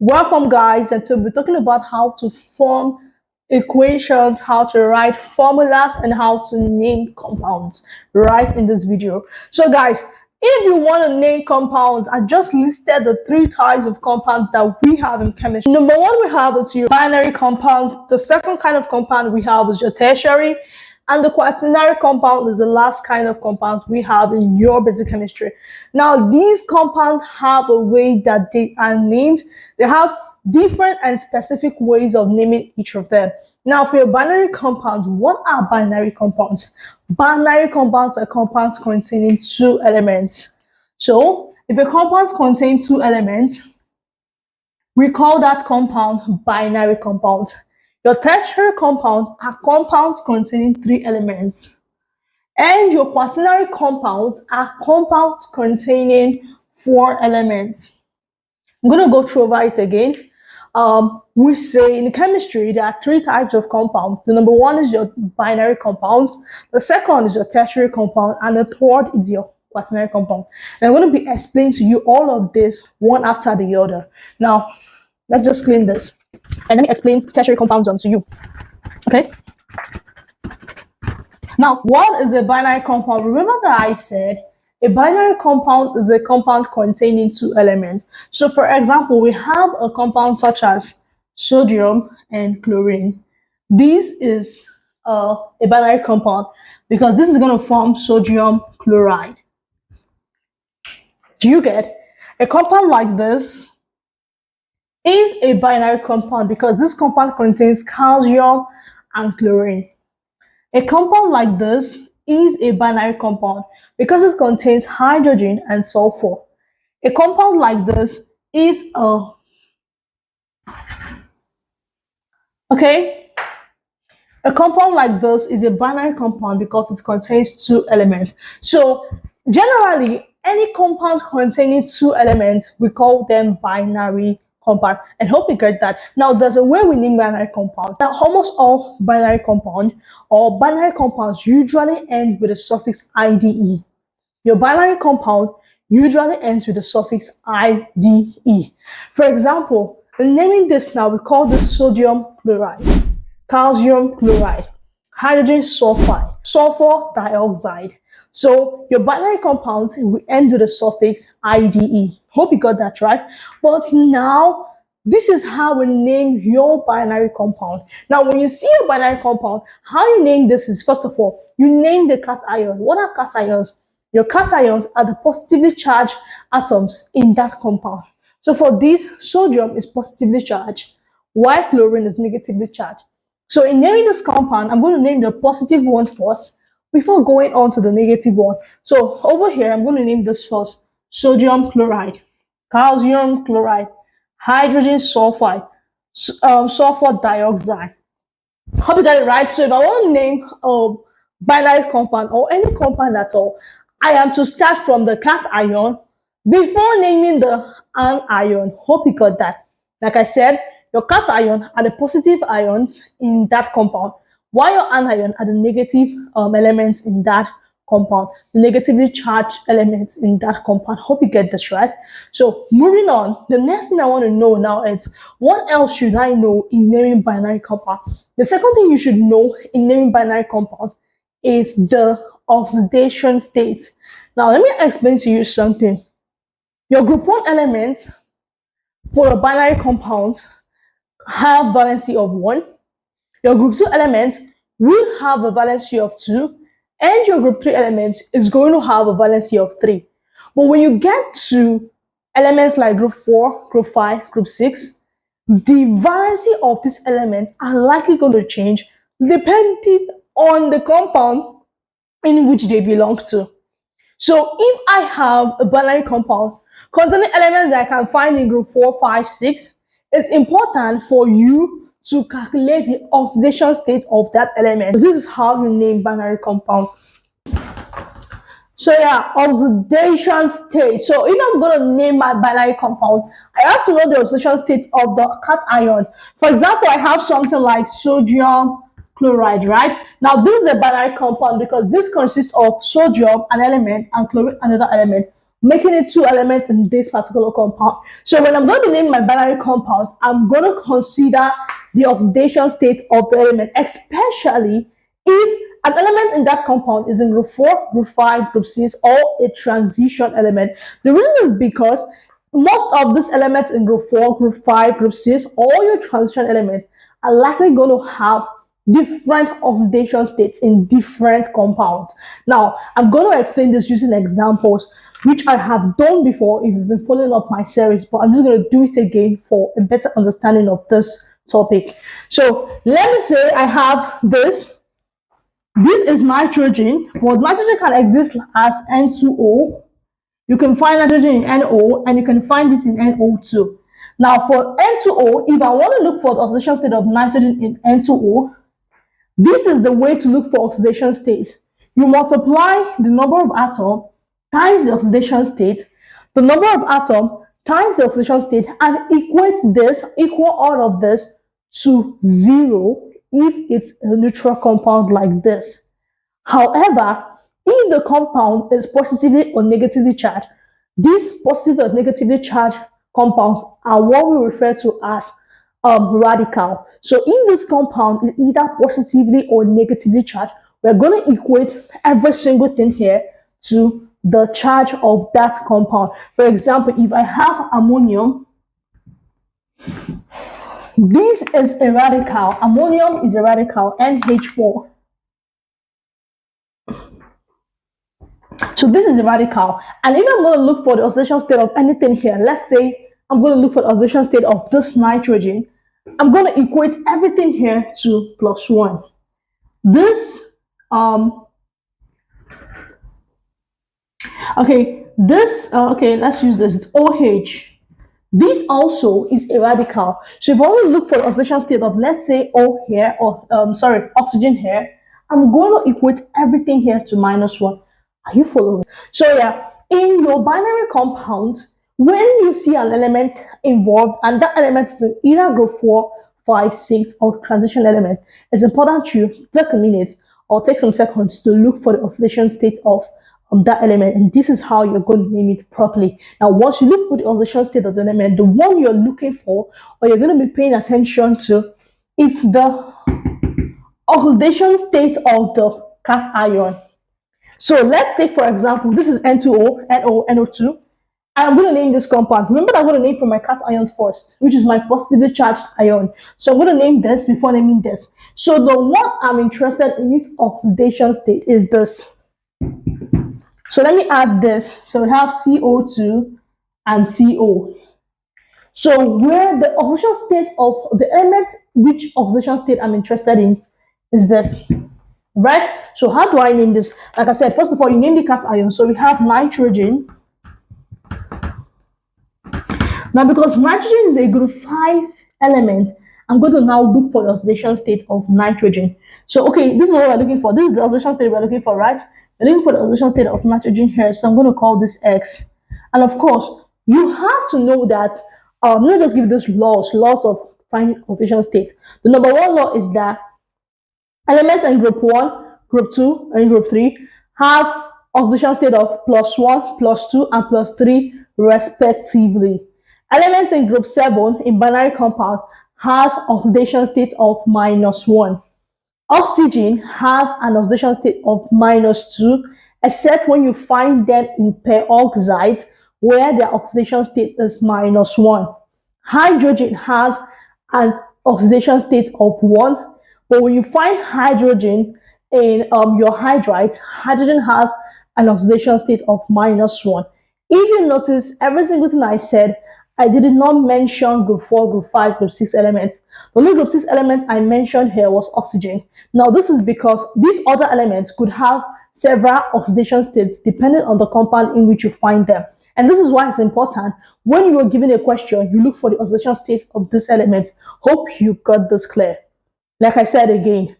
Welcome, guys, and we're talking about how to form equations, how to write formulas, and how to name compounds right in this video. So, guys, if you want to name compounds, I just listed the three types of compounds that we have in chemistry. Number one, we have is your binary compound. The second kind of compound we have is your tertiary. And the quaternary compound is the last kind of compounds we have in your basic chemistry. Now, these compounds have a way that they are named. They have different and specific ways of naming each of them. Now, for your binary compounds, what are binary compounds? Binary compounds are compounds containing two elements. So, if a compound contains two elements, we call that compound binary compound. Your tertiary compounds are compounds containing three elements. And your quaternary compounds are compounds containing four elements. I'm going to go through over it again. We say in chemistry there are three types of compounds. The number one is your binary compounds, the second is your tertiary compound, and the third is your quaternary compound. And I'm going to be explaining to you all of this one after the other. Now, let's just clean this and let me explain tertiary compounds to you. Okay? Now, what is a binary compound? Remember that I said a binary compound is a compound containing two elements. So, for example, we have a compound such as sodium and chlorine. This is a binary compound because this is going to form sodium chloride. Do you get? A compound like this is a binary compound because this compound contains calcium and chlorine. A compound like this is a binary compound because it contains hydrogen and sulfur. A compound like this is a compound like this is a binary compound because it contains two elements. So generally, any compound containing two elements, we call them binary compound. And hope you get that. Now, there's a way we name binary compound. Now, almost all binary compound or binary compounds usually end with the suffix IDE. Your binary compound usually ends with the suffix IDE. For example, naming this now, we call this sodium chloride, calcium chloride, hydrogen sulfide, sulfur dioxide. So your binary compound will end with the suffix IDE. Hope you got that right. But now, this is how we name your binary compound. Now, when you see a binary compound, how you name this is, first of all, you name the cation. What are cations? Your cations are the positively charged atoms in that compound. So for this, sodium is positively charged, while chlorine is negatively charged. So in naming this compound, I'm going to name the positive one first before going on to the negative one. So over here, I'm going to name this first sodium chloride, calcium chloride, hydrogen sulfide, sulfur dioxide. Hope you got it right. So if I want to name a binary compound or any compound at all, I am to start from the cation before naming the anion. Hope you got that. Like I said, your cation are the positive ions in that compound, while your anion are the negative elements in that compound, the negatively charged elements in that compound. Hope you get this right. So moving on, the next thing I want to know now is what else should I know in naming binary compound? The second thing you should know in naming binary compound is the oxidation state. Now let me explain to you something. Your group 1 elements for a binary compound have valency of 1. Your group 2 elements will have a valency of 2, and your group 3 elements is going to have a valency of 3. But when you get to elements like group 4, group 5, group 6, the valency of these elements are likely going to change depending on the compound in which they belong to. So if I have a binary compound containing elements that I can find in group 4, 5, 6, it's important for you to calculate the oxidation state of that element. This is how you name binary compound. So yeah, oxidation state. So if I'm going to name my binary compound, I have to know the oxidation state of the cation. For example, I have something like sodium chloride, right? Now this is a binary compound because this consists of sodium, an element, and chlorine, another element. making it two elements in this particular compound. So when I'm going to name my binary compounds, I'm going to consider the oxidation state of the element, especially if an element in that compound is in group 4, group 5, group 6, or a transition element. The reason is because most of these elements in group 4, group 5, group 6, or your transition elements are likely going to have different oxidation states in different compounds. Now, I'm going to explain this using examples which I have done before if you've been following up my series, but I'm just going to do it again for a better understanding of this topic. So let me say I have this. This is nitrogen, but nitrogen can exist as N2O. You can find nitrogen in NO and you can find it in NO2. Now for N2O, if I want to look for the oxidation state of nitrogen in N2O, this is the way to look for oxidation state. You multiply the number of atoms times the oxidation state, the number of atoms times the oxidation state, and equal all of this to 0 if it's a neutral compound like this. However, if the compound is positively or negatively charged, these positive or negatively charged compounds are what we refer to as radical. So in this compound is either positively or negatively charged, we're going to equate every single thing here to the charge of that compound. For example, if I have ammonium, this is a radical. Ammonium is a radical, NH4. So this is a radical. And if I'm going to look for the oxidation state of anything here, let's say I'm going to look for the oxidation state of this nitrogen, I'm going to equate everything here to +1. This, let's use this, OH. This also is a radical. So if I want to look for the oxidation state of, let's say, O here, or oxygen here, I'm going to equate everything here to -1. Are you following? So yeah, in your binary compounds, when you see an element involved and that element is in either group 4, 5, 6, or transition element, it's important you take a minute or take some seconds to look for the oxidation state of that element, and this is how you're going to name it properly. Now, once you look for the oxidation state of the element, the one you're looking for or you're going to be paying attention to is the oxidation state of the cation. So let's take, for example, this is N2O, NO, NO2, and I'm going to name this compound. Remember, I'm going to name for my cation first, which is my positively charged ion. So I'm going to name this before naming this. So the one I'm interested in its oxidation state is this. So let me add this. So we have CO2 and CO. So where the oxidation state of the element, which oxidation state I'm interested in is this. Right? So how do I name this? Like I said, first of all, you name the cation. So we have nitrogen. Now, because nitrogen is a group 5 element, I'm going to now look for the oxidation state of nitrogen. So, okay, this is what we're looking for. This is the oxidation state we're looking for, right? We're looking for the oxidation state of nitrogen here. So I'm going to call this X. And of course, you have to know that, let me just give you these laws of finding oxidation state. The number one law is that elements in group 1, group 2, and group 3 have oxidation state of +1, +2, and +3 respectively. Elements in group 7 in binary compound has oxidation state of -1. Oxygen has an oxidation state of -2, except when you find them in peroxides where their oxidation state is -1. Hydrogen has an oxidation state of 1, but when you find hydrogen in your hydride, hydrogen has an oxidation state of -1. If you notice, every single thing I said, I did not mention group 4, group 5, group 6 elements. The only group 6 element I mentioned here was oxygen. Now, this is because these other elements could have several oxidation states depending on the compound in which you find them. And this is why it's important when you are given a question, you look for the oxidation state of this element. Hope you got this clear. Like I said again,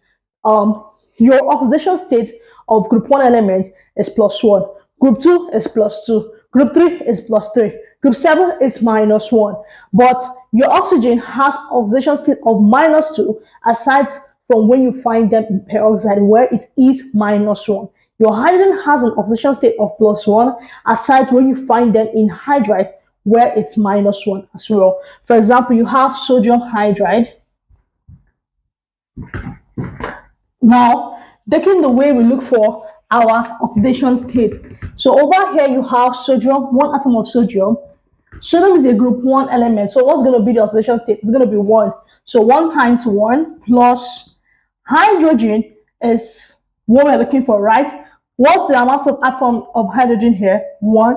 your oxidation state of group 1 element is +1, group 2 is +2, group 3 is +3, group 7 is -1. But your oxygen has oxidation state of -2 aside from when you find them in peroxide where it is -1. Your hydrogen has an oxidation state of +1, aside when you find them in hydride where it's -1 as well. For example, you have sodium hydride. Now, taking the way we look for our oxidation state. So over here you have sodium, one atom of sodium. Sodium is a group 1 element. So what's going to be the oxidation state? It's going to be 1. So 1 times 1 plus hydrogen is what we're looking for, right? What's the amount of atom of hydrogen here? 1.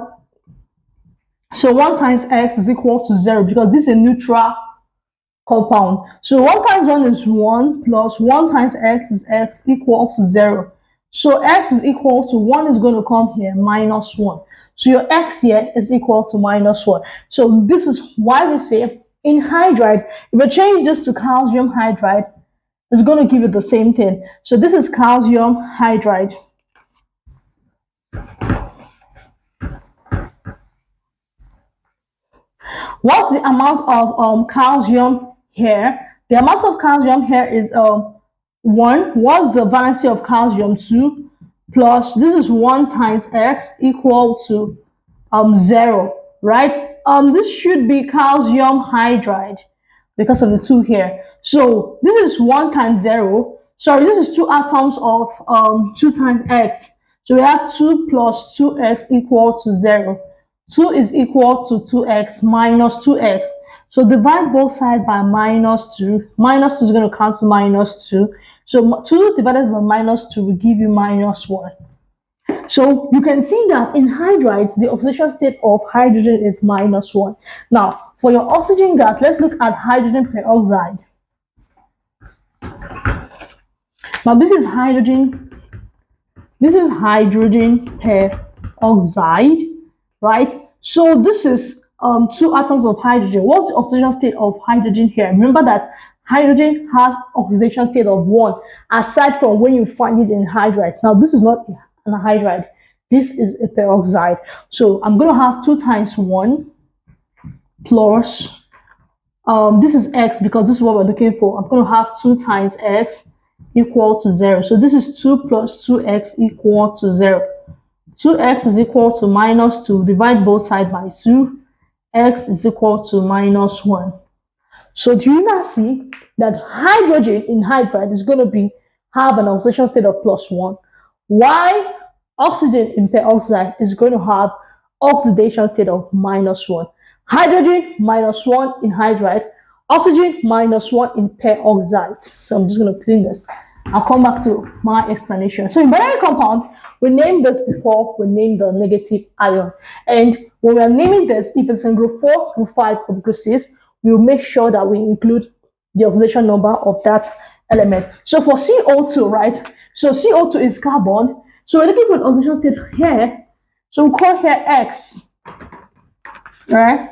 So 1 times X is equal to 0 because this is a neutral compound. So 1 times 1 is 1 plus 1 times X is X equal to 0. So X is equal to 1 is going to come here -1. So your X here is equal to -1. So this is why we say in hydride, if we change this to calcium hydride, it's going to give you the same thing. So this is calcium hydride. What's the amount of calcium here? The amount of calcium here is 1. What's the valency of calcium? 2 plus this is 1 times X equal to 0, right? This should be calcium hydride because of the 2 here. So this is 1 times 0. Sorry, this is 2 atoms of 2 times X. So we have 2 plus 2X equal to 0. 2 is equal to 2X minus 2X. So divide both sides by -2. -2 is going to cancel -2. So 2 divided by -2 will give you -1. So you can see that in hydrides, the oxidation state of hydrogen is -1. Now, for your oxygen gas, let's look at hydrogen peroxide. Now, this is hydrogen peroxide, right? So this is 2 atoms of hydrogen. What's the oxidation state of hydrogen here? Remember that hydrogen has oxidation state of 1, aside from when you find it in hydride. Now, this is not an hydride. This is a peroxide. So I'm going to have 2 times 1 plus, this is X because this is what we're looking for. I'm going to have 2 times X equal to 0. So this is 2 plus 2X equal to 0. 2X is equal to -2. Divide both sides by 2. X is equal to -1. So do you now see that hydrogen in hydride is going to have an oxidation state of +1? Why oxygen in peroxide is going to have oxidation state of -1? Hydrogen -1 in hydride, oxygen -1 in peroxide. So I'm just going to clean this. I'll come back to my explanation. So in binary compound, we named this before we named the negative ion. And when we are naming this, if it's in group 4, group 5, or group 6, we will make sure that we include the oxidation number of that element. So for CO2, right? So CO2 is carbon. So we're looking for the oxidation state here. So we'll call here X. Right?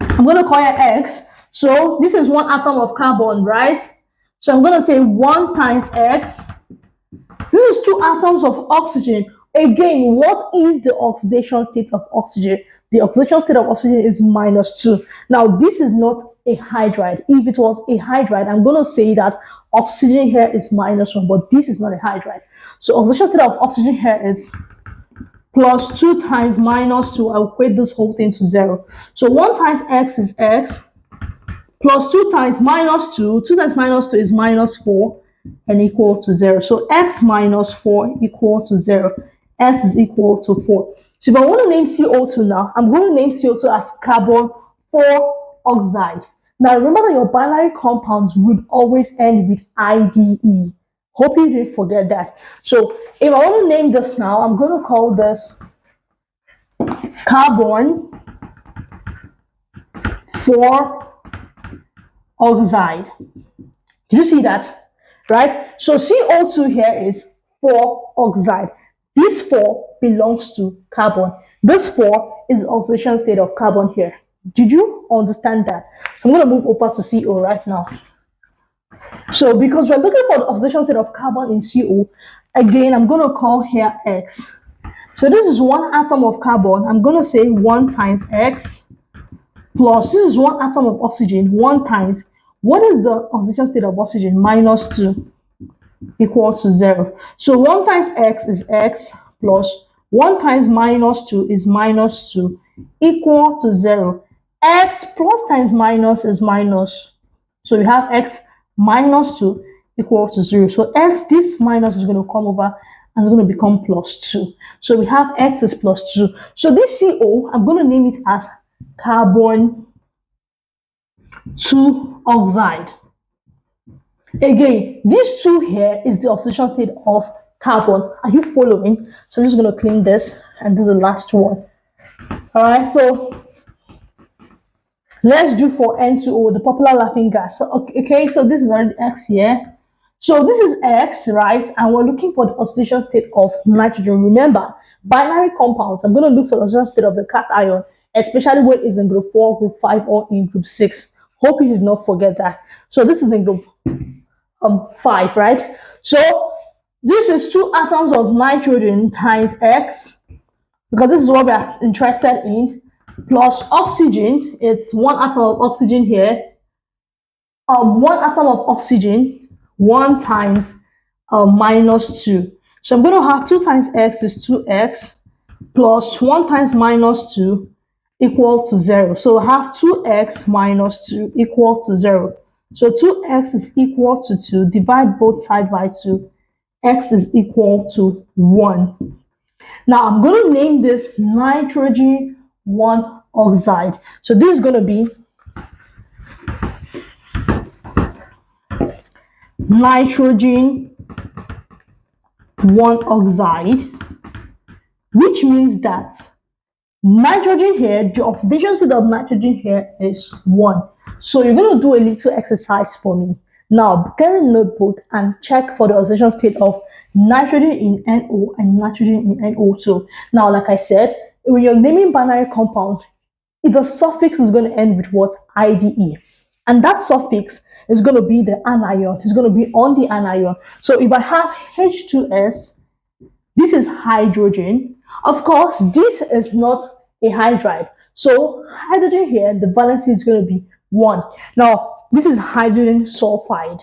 I'm going to call here X. So this is 1 atom of carbon, right? So I'm going to say 1 times X. This is 2 atoms of oxygen. Again, what is the oxidation state of oxygen? The oxidation state of oxygen is -2. Now, this is not a hydride. If it was a hydride, I'm going to say that oxygen here is -1, but this is not a hydride. So oxidation state of oxygen here is +2 times -2. I'll equate this whole thing to 0. So 1 times X is X plus 2 times -2. 2 times -2 is -4 and equal to 0. So X minus 4 equal to 0. S is equal to 4. So if I want to name CO2 now, I'm going to name CO2 as carbon 4 oxide. Now remember that your binary compounds would always end with IDE. Hope you didn't forget that. So if I want to name this now, I'm going to call this carbon 4 oxide. Did you see that? Right? So CO2 here is 4 oxide. This 4 belongs to carbon. This 4 is the oxidation state of carbon here. Did you understand that? I'm going to move over to CO right now. So because we're looking for the oxidation state of carbon in CO, again, I'm going to call here X. So this is 1 atom of carbon. I'm going to say 1 times X plus, this is 1 atom of oxygen, 1 times, what is the oxidation state of oxygen? -2. equal to 0. So 1 times x is x plus 1 times minus 2 is minus 2 equal to 0. X plus times minus is minus. So we have x minus 2 equal to 0. So x, this minus is going to come over and it's going to become plus 2. So we have x is plus 2. So this CO, I'm going to name it as carbon 2 oxide. Again, this 2 here is the oxidation state of carbon. Are you following? So I'm just going to clean this and do the last one. All right, so let's do for N2O, the popular laughing gas. So, okay, so this is already X here. So this is X, right? And we're looking for the oxidation state of nitrogen. Remember, binary compounds, I'm going to look for the oxidation state of the cation, especially when it's in group 4, group 5, or in group 6. Hope you did not forget that. So this is in group 5, right? So this is 2 atoms of nitrogen times X, because this is what we are interested in, plus oxygen. It's 1 atom of oxygen here. 1 atom of oxygen, 1 times minus 2. So I'm going to have 2 times x is 2x plus 1 times minus 2 equal to 0. So I have 2x minus 2 equal to 0. So 2x is equal to 2. Divide both sides by 2. X is equal to 1. Now I'm going to name this nitrogen 1 oxide. So this is going to be nitrogen 1 oxide, which means that nitrogen here, the oxidation state of nitrogen here is 1. So you're going to do a little exercise for me. Now, get a notebook and check for the oxidation state of nitrogen in NO and nitrogen in NO2. Now, like I said, when you're naming binary compound, the suffix is going to end with what? IDE. And that suffix is going to be the anion. It's going to be on the anion. So if I have H2S, this is hydrogen. Of course, this is not a hydride. So hydrogen here, the valency is going to be 1. Now, this is hydrogen sulfide.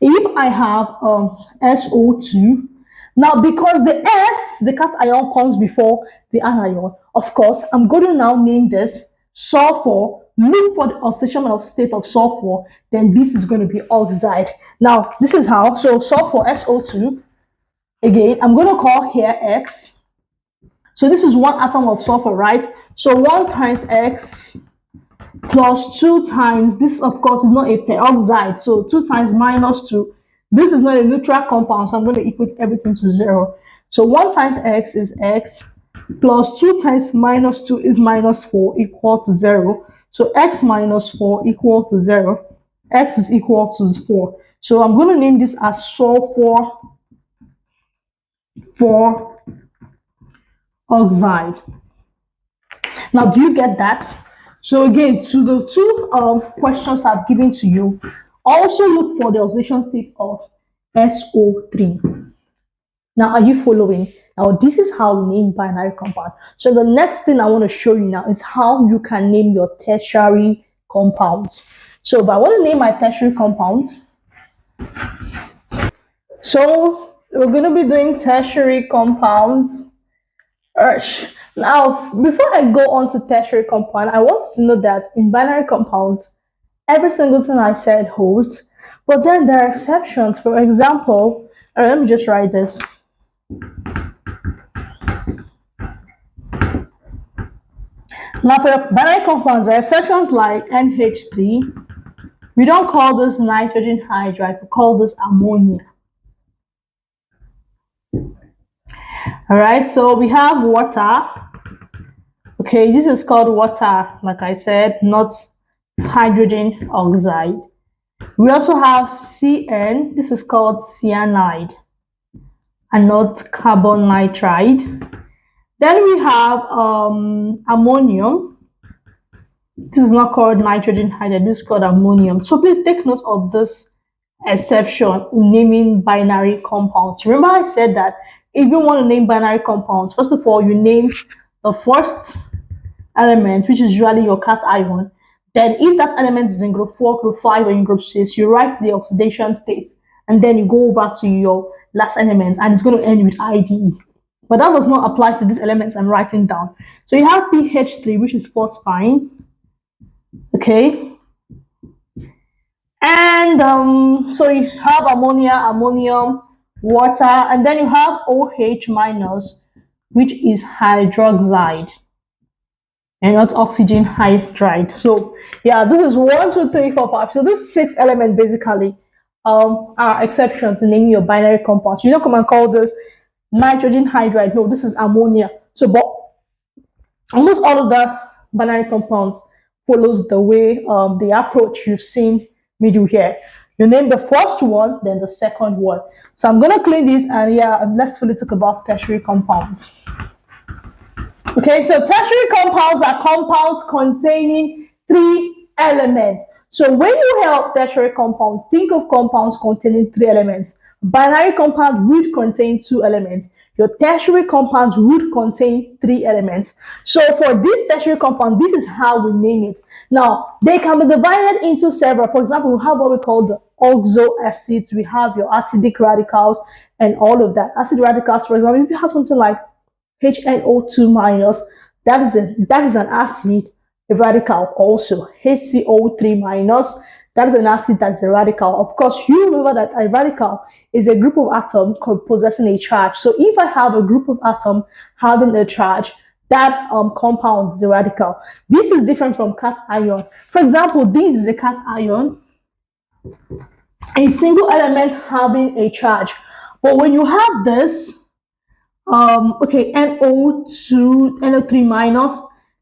If I have SO2, now because the S, the cation comes before the anion, of course, I'm going to now name this sulfur. Look for the oxidation of state of sulfur, then this is going to be oxide. Now, this is how. So sulfur, SO2. Again, I'm going to call here X. So this is 1 atom of sulfur, right? So 1 times X plus 2 times, this of course is not a peroxide, so 2 times minus 2. This is not a neutral compound, so I'm going to equate everything to 0. So 1 times X is X plus 2 times minus 2 is minus 4 equal to 0. So X minus 4 equal to 0. X is equal to 4. So I'm going to name this as sulfur 4 oxide. Now, do you get that? So again, to the 2 questions I've given to you, also look for the oxidation state of SO3. Now, are you following? Now, this is how we name binary compound. So the next thing I want to show you now is how you can name your tertiary compounds. So if I want to name my tertiary compounds, so we're going to be doing tertiary compounds. Now, before I go on to tertiary compound, I want to know that in binary compounds, every single thing I said holds, but then there are exceptions. For example, let me just write this. Now, for binary compounds, there are exceptions like NH3. We don't call this nitrogen hydride, we call this ammonia. All right, so we have water. Okay, this is called water, like I said, not hydrogen oxide. We also have CN. This is called cyanide and not carbon nitride. Then we have ammonium. This is not called nitrogen hydride. This is called ammonium. So please take note of this exception in naming binary compounds. Remember I said that if you want to name binary compounds, first of all, you name the first element, which is usually your cation. Then if that element is in group 4, group 5, or in group 6, you write the oxidation state. and then you go over to your last element, and it's going to end with IDE. But that does not apply to these elements I'm writing down. So you have PH3, which is phosphine, okay? And so you have ammonia, ammonium, water, and then you have OH minus, which is hydroxide and not oxygen hydride. So yeah, this is 1, 2, 3, 4, 5. So this 6 element basically are exceptions in naming your binary compounds. You don't come and call this nitrogen hydride. No, this is ammonia. So but almost all of the binary compounds follows the way the approach you've seen me do here. You name the first one, then the second one. So I'm gonna clean this, and yeah, let's fully talk about tertiary compounds. Okay, so tertiary compounds are compounds containing 3 elements. So when you hear tertiary compounds, think of compounds containing 3 elements. Binary compound would contain 2 elements. Your tertiary compounds would contain 3 elements. So for this tertiary compound, this is how we name it. Now, they can be divided into several. For example, we have what we call the oxo acids. We have your acidic radicals and all of that. Acid radicals, for example, if you have something like HNO2 minus, that is an acid, a radical also. HCO3 minus, that is an acid, that's a radical. Of course, you remember that a radical is a group of atoms possessing a charge. So if I have a group of atoms having a charge, that compound is a radical. This is different from cation. For example, this is a cation, a single element having a charge. But when you have this, okay, NO2, NO3 minus,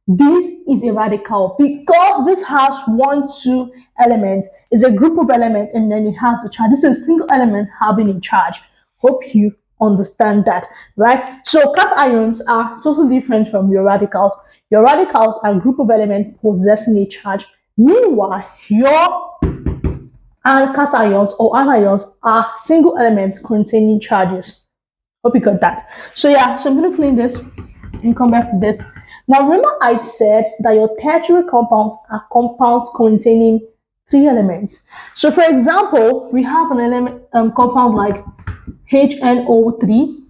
this is a radical because this has 1, 2 elements. It's a group of elements and then it has a charge. This is a single element having a charge. Hope you understand that, right? So cations are totally different from your radicals. Your radicals are a group of elements possessing a charge. Meanwhile, your cations or anions are single elements containing charges. Hope you got that. So yeah, so I'm going to clean this and come back to this. Now remember I said that your tertiary compounds are compounds containing 3 elements. So for example, we have an element compound like HNO3.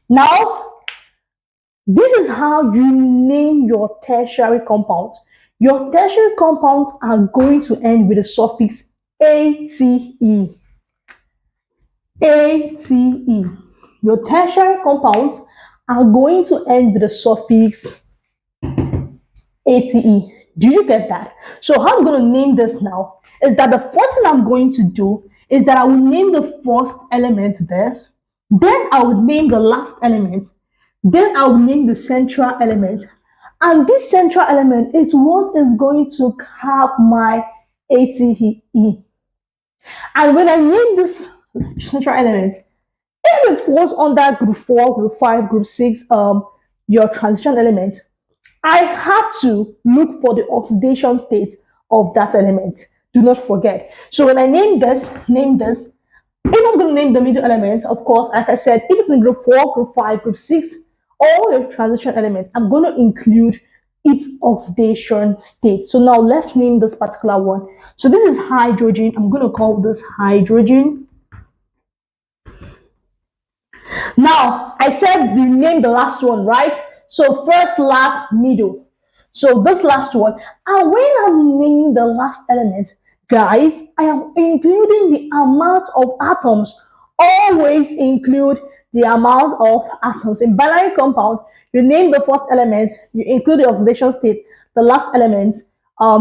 Now, this is how you name your tertiary compounds. Your tertiary compounds are going to end with the suffix ATE. ATE. Your tertiary compounds are going to end with the suffix ATE. Do you get that? So how I'm going to name this now is that the first thing I'm going to do is that I will name the first element there. Then I would name the last element. Then I will name the central element. And this central element is what is going to have my ATE. And when I name this central element, if it falls under group 4, group 5, group 6, your transition element, I have to look for the oxidation state of that element. Do not forget. So when I name this, if I'm going to name the middle element, of course, like I said, if it's in group 4, group 5, group 6, all your transition elements, I'm going to include its oxidation state. So now let's name this particular one. So this is hydrogen. I'm going to call this hydrogen. Now, I said you name the last one, right? So first, last, middle. So this last one. And when I'm naming the last element, guys, I am including the amount of atoms. Always include the amount of atoms. In binary compound, you name the first element, you include the oxidation state, the last element,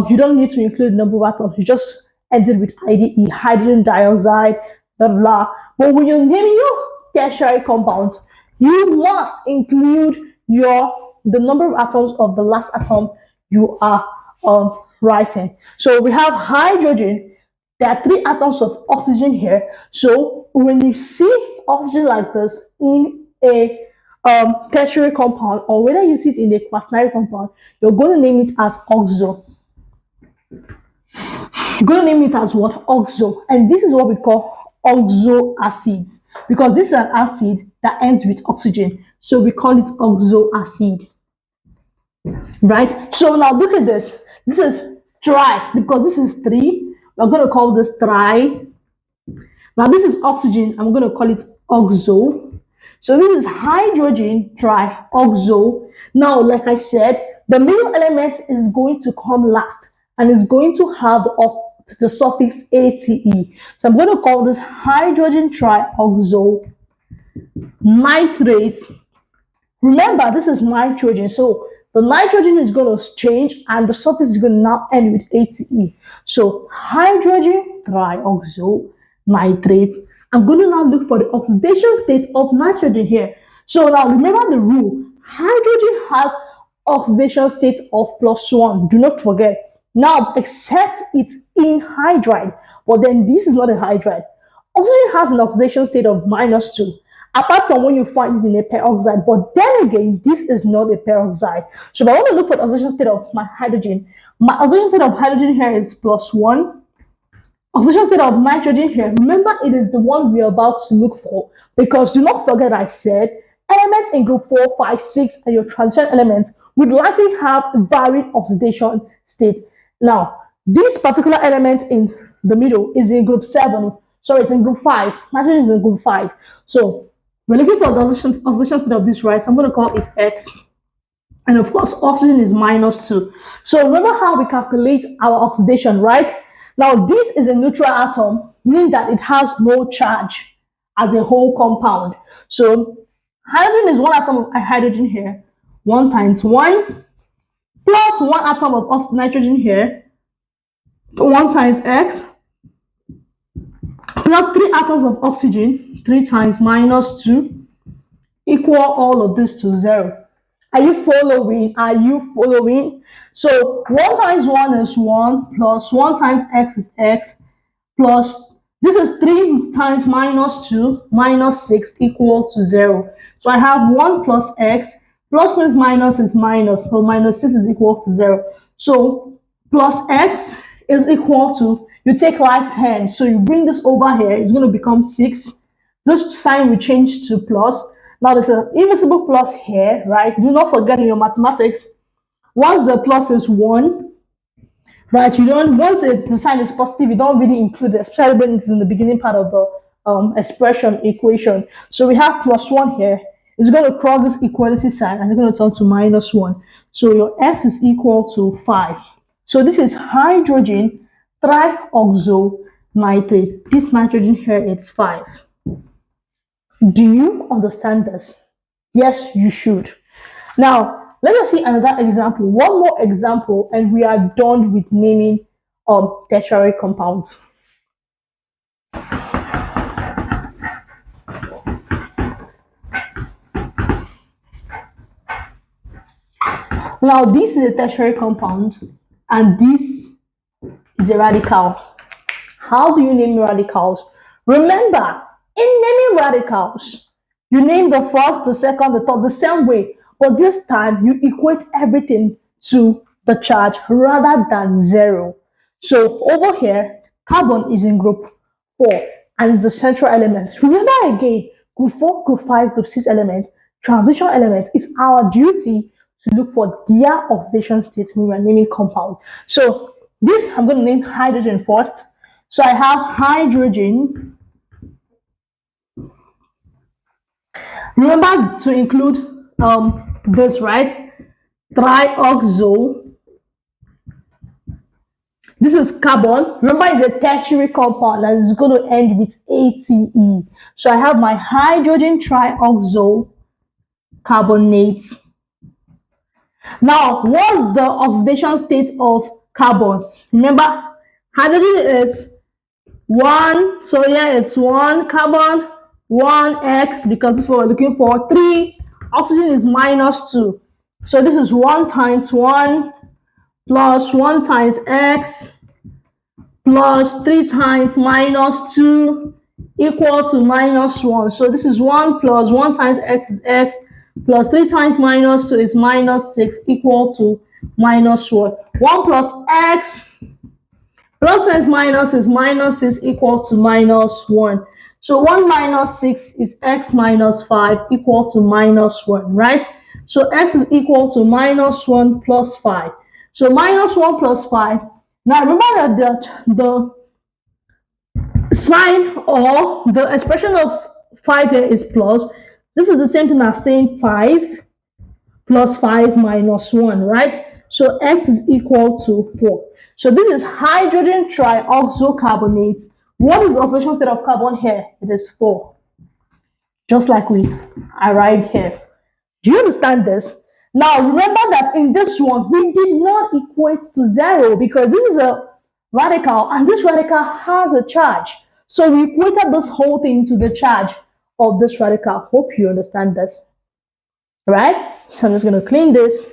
you don't need to include the number of atoms. You just ended with IDE, hydrogen dioxide, blah, blah. But when you're naming your tertiary compounds, you must include the number of atoms of the last atom you are writing. So we have hydrogen. There are 3 atoms of oxygen here. So when you see oxygen like this in a tertiary compound, or whether you see it in a quaternary compound, you're going to name it as oxo. You're going to name it as what? Oxo. And this is what we call oxo acids, because this is an acid that ends with oxygen. So we call it oxo acid. Right? So now look at this. This is tri, because this is 3. We're going to call this tri. Now this is oxygen. I'm going to call it oxo. So this is hydrogen trioxo. Now, like I said, the middle element is going to come last and it's going to have the suffix ate. So I'm going to call this hydrogen trioxo nitrate. Remember, this is nitrogen, so the nitrogen is going to change and the suffix is going to now end with ate. So hydrogen trioxo nitrate. I'm going to now look for the oxidation state of nitrogen here. So now remember the rule. Hydrogen has oxidation state of +1. Do not forget. Now, except it's in hydride, but then this is not a hydride. Oxygen has an oxidation state of -2, apart from when you find it in a peroxide. But then again, this is not a peroxide. So if I want to look for the oxidation state of my oxidation state of hydrogen here is +1. Oxidation state of nitrogen here, remember it is the one we are about to look for, because do not forget I said elements in group 4, 5, 6 and your transition elements would likely have varied oxidation state. Now, this particular element in the middle is in group 7. Sorry, it's in group 5. Nitrogen is in group 5. So we're looking for the oxidation state of this, right? So I'm going to call it X. And of course, oxygen is -2. So remember how we calculate our oxidation, right? Now, this is a neutral atom, meaning that it has no charge as a whole compound. So hydrogen is one atom of hydrogen here, 1 times 1, plus 1 atom of nitrogen here, 1 times X, plus 3 atoms of oxygen, 3 times -2, equal all of this to 0. Are you following? Are you following? So 1 times 1 is 1, plus 1 times X is X, plus this is 3 times -2 -6 equal to 0. So I have 1 plus X, plus means minus is minus, so -6 is equal to 0. So plus X is equal to, you take like 10, so you bring this over here, it's going to become 6. This sign will change to plus. Now there's an invisible plus here, right? Do not forget in your mathematics, once the plus is 1, right, you don't, once the sign is positive, you don't really include it, especially when it's in the beginning part of the expression equation. So we have +1 here. It's going to cross this equality sign and it's going to turn to -1. So your X is equal to 5. So this is hydrogen trioxo nitrate. This nitrogen here is 5. Do you understand this? Yes, you should. Now, let us see another example. One more example, and we are done with naming tertiary compounds. Now, this is a tertiary compound, and this is a radical. How do you name radicals? Remember, in naming radicals, you name the first, the second, the third, the same way. But this time, you equate everything to the charge rather than 0. So over here, carbon is in group 4 and is the central element. Remember again, group 4, group 5, group 6 element, transition element. It's our duty to look for their oxidation state when we are naming compound. So this, I'm going to name hydrogen first. So I have hydrogen. Remember to include this, right? Trioxo. This is carbon. Remember, it's a tertiary compound and it's going to end with ATE. So I have my hydrogen trioxo carbonate. Now, what's the oxidation state of carbon? Remember, hydrogen is 1, so yeah, it's 1 carbon, 1 X, because this is what we're looking for. 3, oxygen is -2. So this is 1 times 1 plus 1 times X plus 3 times -2 equal to -1. So this is 1 plus 1 times X is X plus 3 times -2 is -6 equal to -1. 1 plus X plus times minus is -6 equal to -1. So 1 minus 6 is X minus 5 equal to -1, right? So X is equal to -1 plus 5. So -1 plus 5. Now remember that Sign or the expression of 5 here is plus. This is the same thing as saying 5 plus 5 minus 1, right? So x is equal to 4. So this is hydrogen trioxocarbonate. What is the oxidation state of carbon here? It is 4, just like we arrived here. Do you understand this? Now remember that in this one, we did not equate to 0 because this is a radical and this radical has a charge. So we equated this whole thing to the charge of this radical. Hope you understand this. Right? So I'm just going to clean this.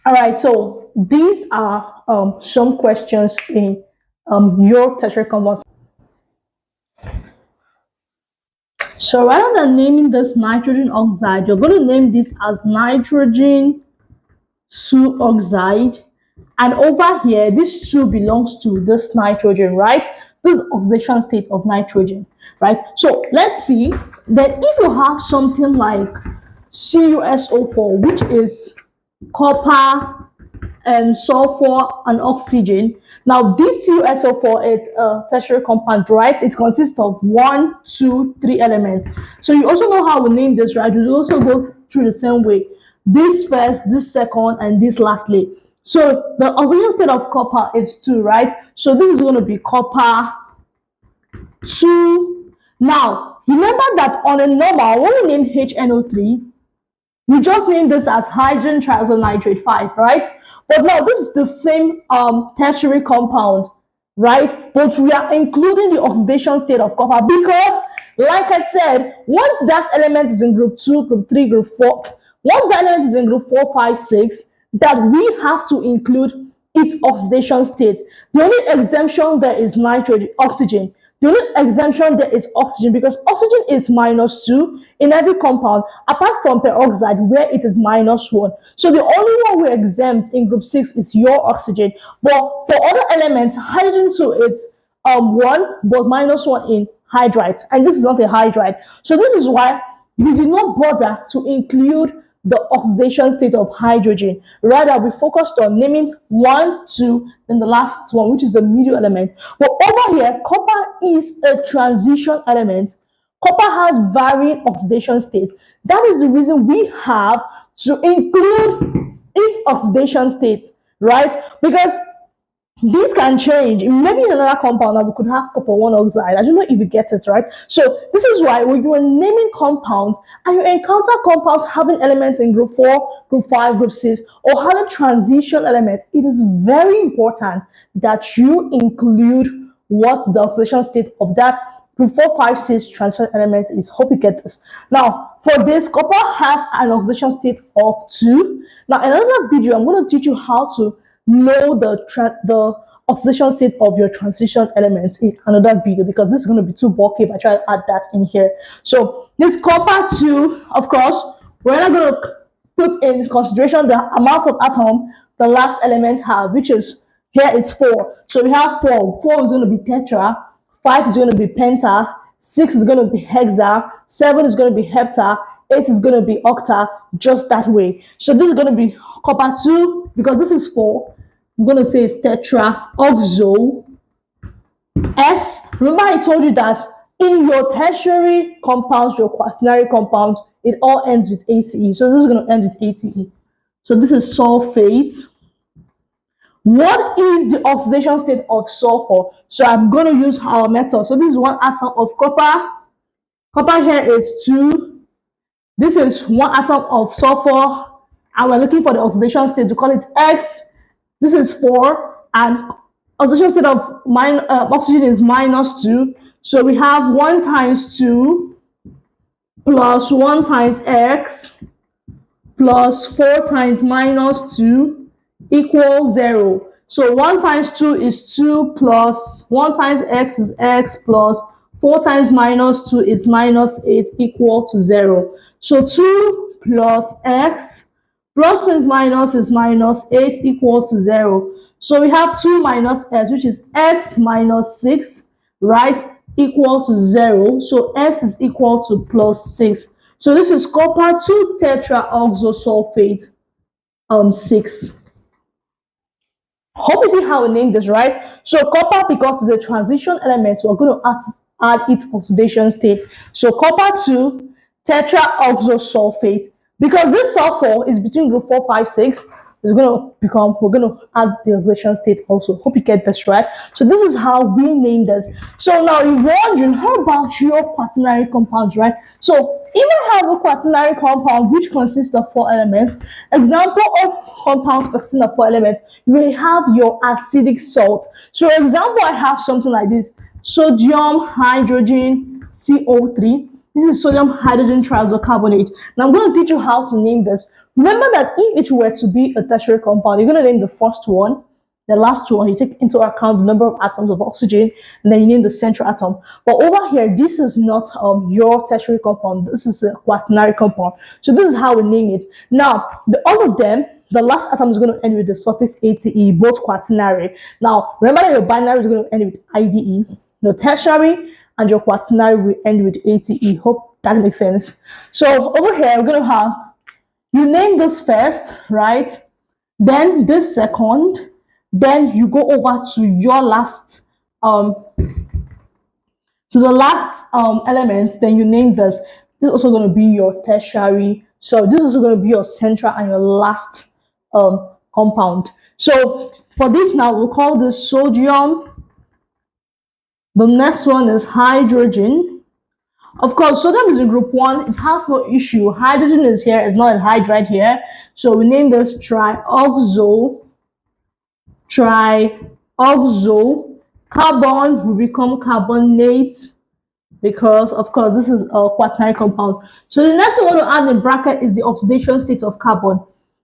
All right, so these are some questions in your tertiary compound. So rather than naming this nitrogen oxide, you're going to name this as nitrogen 2 oxide. And over here, this 2 belongs to this nitrogen, right? This is the oxidation state of nitrogen, right? So let's see that if you have something like CuSO4, which is copper and sulfur and oxygen. Now this CuSO4 is a tertiary compound, right? It consists of 1, 2, 3 elements. So you also know how we name this, right? We also go through the same way. This first, this second, and this lastly. So the oxidation state of copper is 2, right? So this is going to be copper 2. Now remember that on a normal, when we name HNO3, we just name this as hydrogen triazonitrate 5, right? But now this is the same tertiary compound, right? But we are including the oxidation state of copper because, like I said, once that element is in group 2, group 3, group 4, once that element is in group 4, 5, 6, that we have to include its oxidation state. The only exemption there is nitrogen, oxygen. The only exemption there is oxygen because oxygen is -2 in every compound apart from peroxide where it is -1. So the only one we exempt in group 6 is your oxygen. But for other elements, hydrogen too, it's 1 but -1 in hydride. And this is not a hydride. So this is why we did not bother to include the oxidation state of hydrogen. Rather, we focused on naming 1, 2, then the last one, which is the middle element. But over here, copper is a transition element. Copper has varying oxidation states. That is the reason we have to include its oxidation state, right? Because these can change. Maybe in another compound that we could have copper 1 oxide. I don't know if you get it, right? So this is why when you are naming compounds and you encounter compounds having elements in group 4, group 5, group 6, or having transition elements, it is very important that you include what the oxidation state of that group 4, 5, 6 transition elements is. Hope you get this. Now, for this, copper has an oxidation state of 2. Now, in another video, I'm going to teach you how to know the oxidation state of your transition element in another video because this is going to be too bulky if I try to add that in here. So this copper 2, of course, we're not going to put in consideration the amount of atom the last element have, which is here is 4. So we have 4. 4 is going to be tetra, 5 is going to be penta, 6 is going to be hexa, 7 is going to be hepta, 8 is going to be octa, just that way. So this is going to be copper 2 because this is 4. I'm going to say it's tetra, oxo, S. Remember I told you that in your tertiary compounds, your quaternary compounds, it all ends with ATE. So this is going to end with ATE. So this is sulfate. What is the oxidation state of sulfur? So I'm going to use our method. So this is 1 atom of copper. Copper here is 2. This is 1 atom of sulfur. And we're looking for the oxidation state to call it X. This is 4, and oxidation state of oxygen is -2. So we have 1 times 2 plus 1 times X plus 4 times -2 equals 0. So 1 times 2 is 2 plus 1 times X is X plus 4 times -2 is -8 equal to 0. So 2 plus X plus times minus is -8 equals to 0. So we have 2 minus x, which is x minus 6, right, equal to 0. So x is equal to +6. So this is copper 2 tetraoxosulfate 6. Hope you see how we name this, right? So copper, because it's a transition element, we're going to add its oxidation state. So copper 2 tetraoxosulfate. Because this sulfur is between group 4, 5, 6, is going to become, we're going to add the oxidation state also. Hope you get this right. So this is how we name this. So now you're wondering, how about your quaternary compounds, right? So if I have a quaternary compound which consists of 4 elements, example of compounds consisting of 4 elements, you will have your acidic salt. So example, I have something like this: sodium hydrogen CO3. This is sodium hydrogen triazocarbonate. Now I'm going to teach you how to name this. Remember that if it were to be a tertiary compound, you're going to name the first one, the last one, you take into account the number of atoms of oxygen, and then you name the central atom. But over here, this is not your tertiary compound. This is a quaternary compound. So this is how we name it. Now, all of them, the last atom is going to end with the suffix ate, both quaternary. Now, remember that your binary is going to end with IDE. Your tertiary and your quaternary will end with ate. Hope that makes sense. So over here, we're going to have, you name this first, right? Then this second, then you go over to your last to the last element, then you name this. This is also going to be your tertiary. So this is also going to be your central and your last compound. So for this now, we'll call this sodium. The next one is hydrogen. Of course, sodium is in group 1. It has no issue. Hydrogen is here. It's not a hydride here. So we name this trioxo. Carbon will become carbonate, because of course this is a quaternary compound. So the next thing we want to add in bracket is the oxidation state of carbon.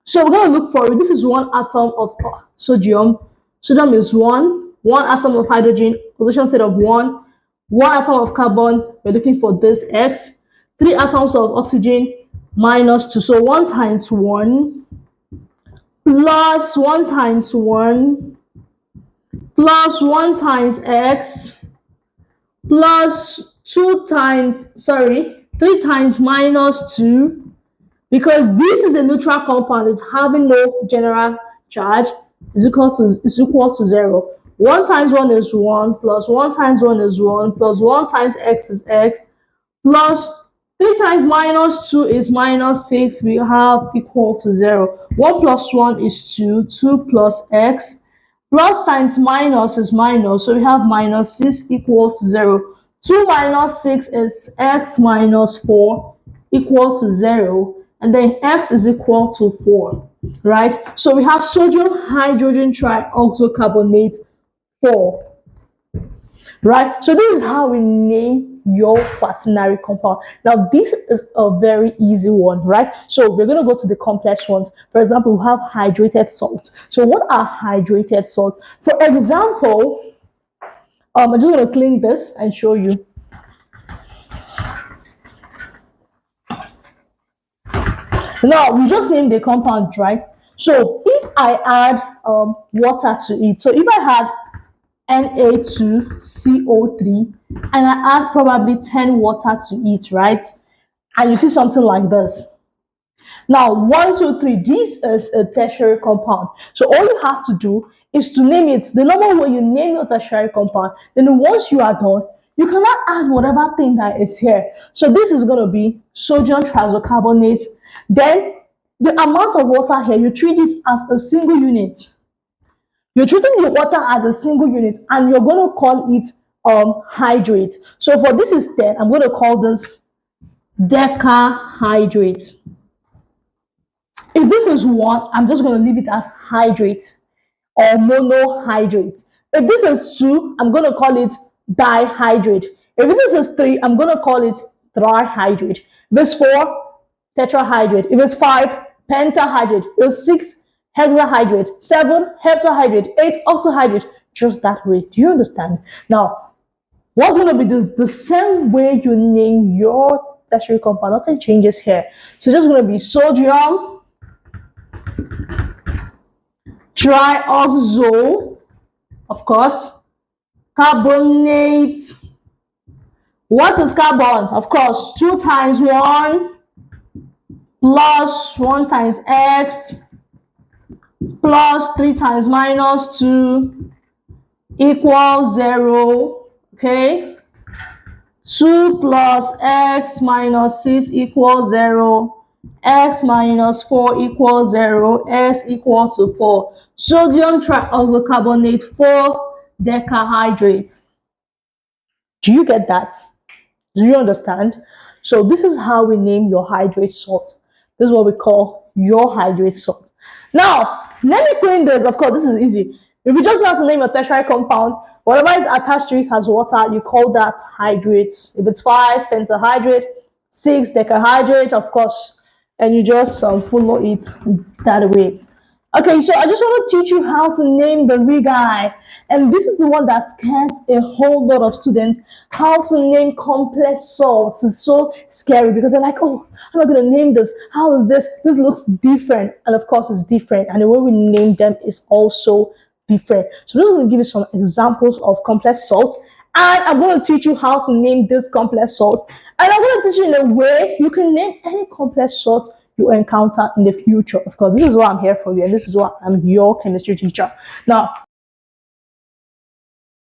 So we're going to look for it. This is 1 atom of sodium. Sodium is 1 atom of hydrogen, oxidation state of 1 atom of carbon. We're looking for this X. 3 atoms of oxygen, -2. So 1 times 1 plus 1 times 1 plus 1 times X plus 3 times -2, because this is a neutral compound, it's having no general charge, is equal to 0. 1 times 1 is 1, plus 1 times 1 is 1, plus 1 times X is X, plus 3 times -2 is -6. We have equal to 0. 1 plus 1 is 2. 2 plus X. Plus times minus is minus. So we have -6 equals to 0. 2 minus 6 is X minus 4 equal to 0. And then X is equal to 4. Right? So we have sodium hydrogen trioxocarbonate 4. Right? So this is how we name your quaternary compound. Now this is a very easy one, right? So we're going to go to the complex ones. For example, we have hydrated salt. So what are hydrated salt? For example, I'm just going to clean this and show you. Now we just named the compound, right? So if I add water to it, so if I had Na2CO3 and I add probably 10 water to it, right? And you see something like this. Now 1, 2, 3, this is a tertiary compound. So all you have to do is to name it the normal way you name your tertiary compound. Then once you are done, you cannot add whatever thing that is here. So this is going to be sodium triazocarbonate. Then the amount of water here, you treat this as a single unit. You're treating the water as a single unit, and you're going to call it hydrate. So for this is 10, I'm going to call this decahydrate. If this is 1, I'm just going to leave it as hydrate or monohydrate. If this is 2, I'm going to call it dihydrate. If this is 3, I'm going to call it trihydrate. If it's 4, tetrahydrate. If it's 5, pentahydrate. If it's 6, hexahydrate. 7, heptahydrate. 8, octahydrate. Just that way. Do you understand? Now, what's going to be the same way you name your tertiary compound? Nothing changes here. So it's just going to be sodium trioxo, of course, carbonate. What is carbon? Of course, 2 times 1 plus 1 times x plus 3 times minus 2 equals 0. Okay, 2 plus x minus 6 equals 0, x minus 4 equals 0, s equals to 4. Sodium trioxocarbonate 4 decahydrate. Do you get that? Do you understand? So this is how we name your hydrate salt. This is what we call your hydrate salt. Now, let me clean this. Of course, this is easy. If you just know how to name a tertiary compound, whatever is attached to it has water, you call that hydrates. If it's 5 pentahydrate, 6 decahydrate, of course, and you just follow it that way. Okay, so I just want to teach you how to name the guy, and this is the one that scares a whole lot of students. How to name complex salts is so scary because they're like, oh, how am I going to name this? How is this? This looks different, and of course, it's different, and the way we name them is also different. So I'm just going to give you some examples of complex salts, and I'm going to teach you how to name this complex salt, and I'm going to teach you in a way you can name any complex salt you encounter in the future. Of course, this is why I'm here for you, and this is why I'm your chemistry teacher. Now,